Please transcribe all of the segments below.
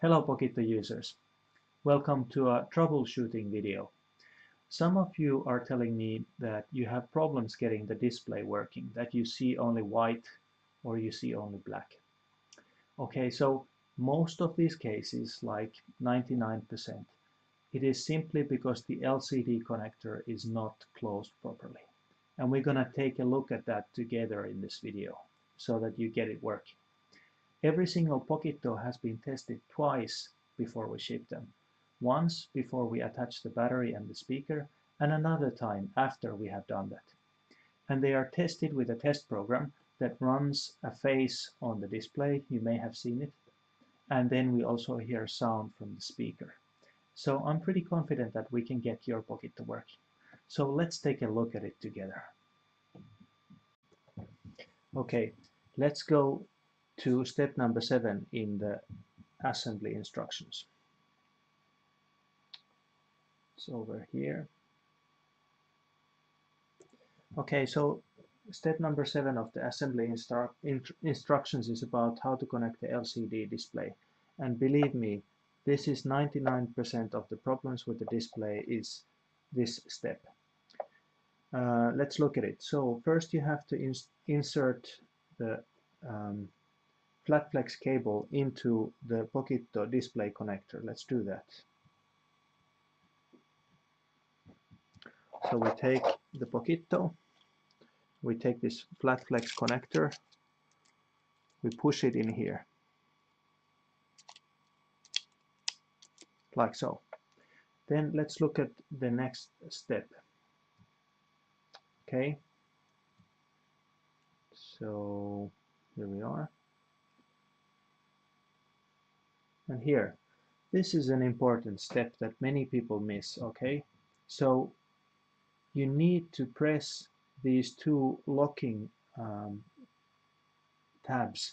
Hello Pokitto users, welcome to a troubleshooting video. Some of you are telling me that you have problems getting the display working, that you see only white or you see only black. Okay, so most of these cases, like 99%, it is simply because the LCD connector is not closed properly. And we're going to take a look at that together in this video so that you get it working. Every single Pokitto has been tested twice before we ship them. Once before we attach the battery and the speaker, and another time after we have done that. And they are tested with a test program that runs a phase on the display, you may have seen it, and then we also hear sound from the speaker. So I'm pretty confident that we can get your Pokitto working. So let's take a look at it together. Okay, let's go to step number 7 in the assembly instructions. It's over here. Okay, so step number 7 of the assembly instructions is about how to connect the LCD display. And believe me, this is 99% of the problems with the display is this step. Let's look at it. So first you have to insert the flat flex cable into the Pokitto display connector. Let's do that. So we take the Pokitto, we take this flat flex connector, we push it in here, like so. Then let's look at the next step. Okay, so here we are. And here, this is an important step that many people miss, okay? So you need to press these two locking tabs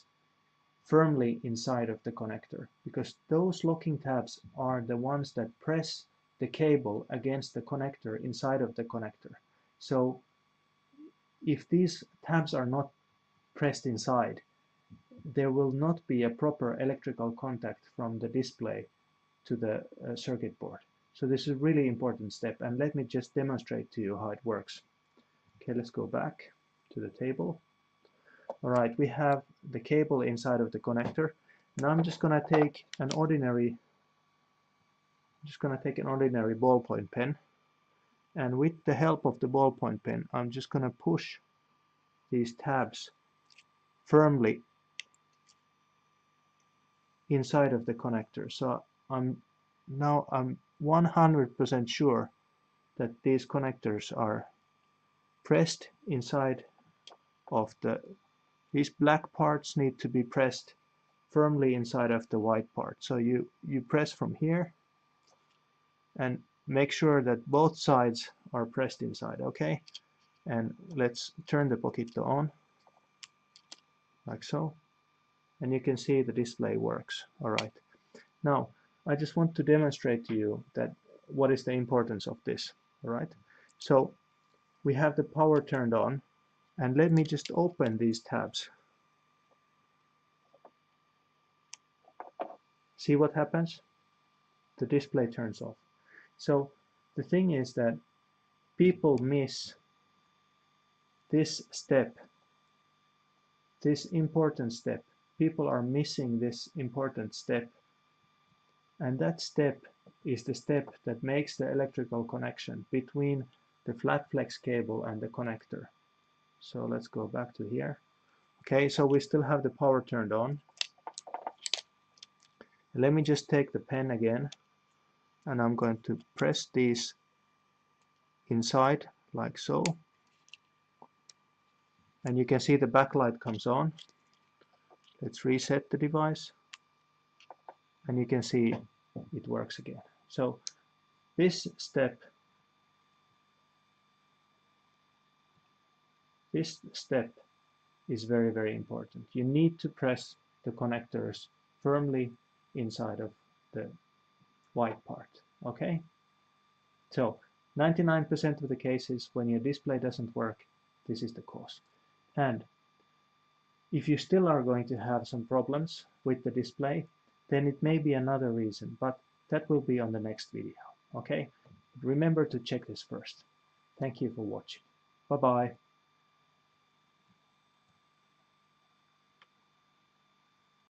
firmly inside of the connector, because those locking tabs are the ones that press the cable against the connector inside of the connector. So if these tabs are not pressed inside, there will not be a proper electrical contact from the display to the circuit board. So this is a really important step, and let me just demonstrate to you how it works. Okay, let's go back to the table. All right, we have the cable inside of the connector. Now I'm just going to take an ordinary ballpoint pen, and with the help of the ballpoint pen, I'm just going to push these tabs firmly inside of the connector. So I'm 100% sure that these connectors are pressed inside of these black parts need to be pressed firmly inside of the white part. So you press from here and make sure that both sides are pressed inside, okay? And let's turn the Pokitto on, like so. And you can see the display works. All right. Now, I just want to demonstrate to you that what is the importance of this. All right. So we have the power turned on, and let me just open these tabs. See what happens? The display turns off. So the thing is that people miss this step, this important step. People are missing this important step, and that step is the step that makes the electrical connection between the flat flex cable and the connector. So let's go back to here. Okay, so we still have the power turned on. Let me just take the pen again, and I'm going to press these inside like so, and you can see the backlight comes on. Let's reset the device, and you can see it works again. So this step is very, very important. You need to press the connectors firmly inside of the white part, okay? So 99% of the cases when your display doesn't work, this is the cause. And if you still are going to have some problems with the display, then it may be another reason, but that will be on the next video. Okay? But remember to check this first. Thank you for watching. Bye bye.